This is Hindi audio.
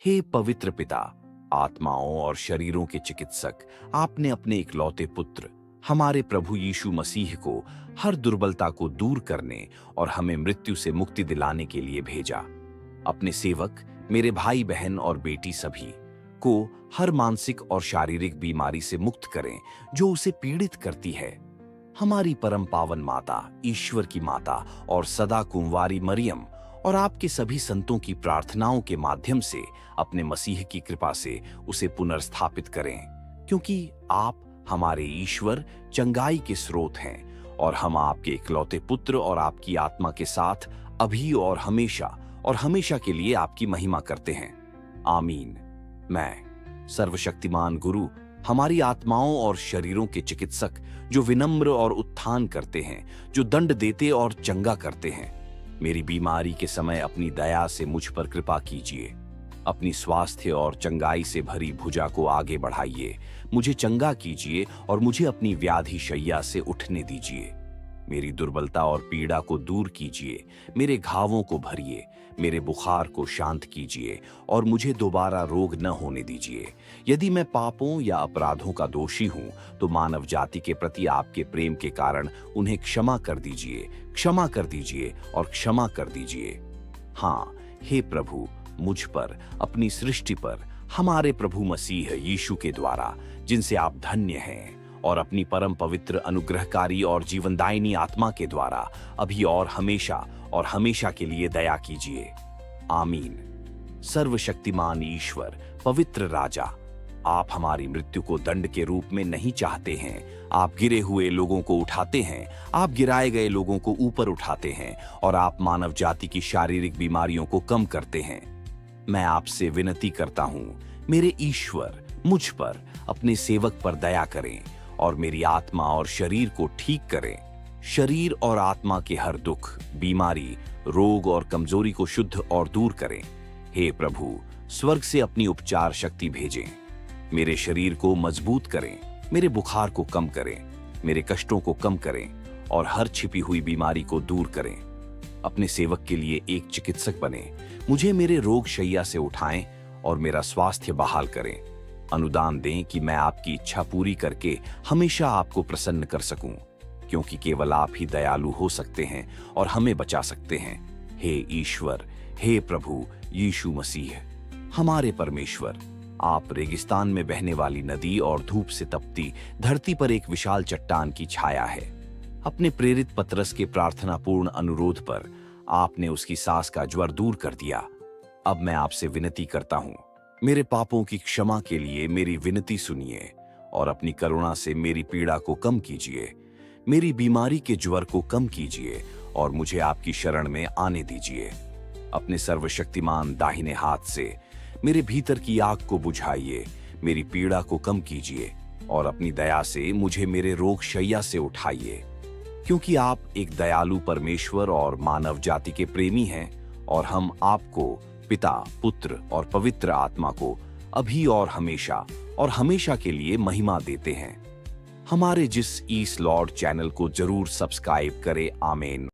हे पवित्र पिता, आत्माओं और शरीरों के चिकित्सक, आपने अपने इकलौते पुत्र हमारे प्रभु यीशु मसीह को हर दुर्बलता को दूर करने और हमें मृत्यु से मुक्ति दिलाने के लिए भेजा। अपने सेवक मेरे भाई बहन और बेटी सभी को हर मानसिक और शारीरिक बीमारी से मुक्त करें जो उसे पीड़ित करती है। हमारी परम पावन माता, ईश्वर की माता और सदा कुंवारी मरियम और आपके सभी संतों की प्रार्थनाओं के माध्यम से अपने मसीह की कृपा से उसे पुनर्स्थापित करें, क्योंकि आप हमारे ईश्वर चंगाई के स्रोत हैं और हम आपके इकलौते पुत्र और आपकी आत्मा के साथ अभी और हमेशा के लिए आपकी महिमा करते हैं। आमीन। मैं सर्वशक्तिमान गुरु, हमारी आत्माओं और शरीरों के चिकित्सक, जो विनम्र और उत्थान करते हैं, जो दंड देते और चंगा करते हैं, मेरी बीमारी के समय अपनी दया से मुझ पर कृपा कीजिए। अपनी स्वास्थ्य और चंगाई से भरी भुजा को आगे बढ़ाइए, मुझे चंगा कीजिए और मुझे अपनी व्याधि शैया से उठने दीजिए। मेरी दुर्बलता और पीड़ा को दूर कीजिए, मेरे घावों को भरिए, मेरे बुखार को शांत कीजिए और मुझे दोबारा रोग न होने दीजिए। यदि मैं पापों या अपराधों का दोषी हूं, तो मानव जाति के प्रति आपके प्रेम के कारण उन्हें क्षमा कर दीजिए और क्षमा कर दीजिए। हाँ, हे प्रभु, मुझ पर, अपनी सृष्टि पर, हमारे प्रभु मसीह यीशु के द्वारा, जिनसे आप धन्य हैं, और अपनी परम पवित्र, अनुग्रहकारी और जीवनदायिनी आत्मा के द्वारा अभी और हमेशा के लिए दया कीजिए। आमीन। सर्वशक्तिमान ईश्वर, पवित्र राजा, आप हमारी मृत्यु को दंड के रूप में नहीं चाहते हैं। आप गिरे हुए लोगों को उठाते हैं, आप गिराए गए लोगों को ऊपर उठाते हैं और आप मानव जाति की शारीरिक बीमारियों को कम करते हैं। मैं आपसे विनती करता हूं, मेरे ईश्वर, मुझ पर, अपने सेवक पर दया करें और मेरी आत्मा और शरीर को ठीक करें। शरीर और आत्मा के हर दुख, बीमारी, रोग और कमजोरी को शुद्ध और दूर करें। हे प्रभु, स्वर्ग से अपनी उपचार शक्ति भेजें। मेरे शरीर को मजबूत करें, मेरे बुखार को कम करें, मेरे कष्टों को कम करें और हर छिपी हुई बीमारी को दूर करें। अपने सेवक के लिए एक चिकित्सक बने, मुझे मेरे रोग शैया से उठाएं और मेरा स्वास्थ्य बहाल करें। अनुदान दें कि मैं आपकी इच्छा पूरी करके हमेशा आपको प्रसन्न कर सकूं, क्योंकि केवल आप ही दयालु हो सकते हैं और हमें बचा सकते हैं। हे ईश्वर, हे प्रभु यीशु मसीह, हमारे परमेश्वर, आप रेगिस्तान में बहने वाली नदी और धूप से तपती धरती पर एक विशाल चट्टान की छाया है। अपने प्रेरित पतरस के प्रार्थनापूर्ण अनुरोध पर आपने उसकी सांस का ज्वर दूर कर दिया। अब मैं आपसे विनती करता हूं, मेरे पापों की क्षमा के लिए मेरी विनती सुनिए और अपनी करुणा से मेरी पीड़ा को कम कीजिए, मेरी बीमारी के ज्वर को कम कीजिए और मुझे आपकी शरण में आने दीजिए। अपने सर्वशक्तिमान दाहिने हाथ से मेरे भीतर की आग को बुझाइए, मेरी पीड़ा को कम कीजिए और अपनी दया से मुझे मेरे रोग शैया से उठाइए, क्योंकि आप एक दयालु परमेश्वर और मानव जाति के प्रेमी हैं और हम आपको, पिता, पुत्र और पवित्र आत्मा को अभी और हमेशा के लिए महिमा देते हैं। हमारे जिस ईस लॉर्ड चैनल को जरूर सब्सक्राइब करें। आमीन।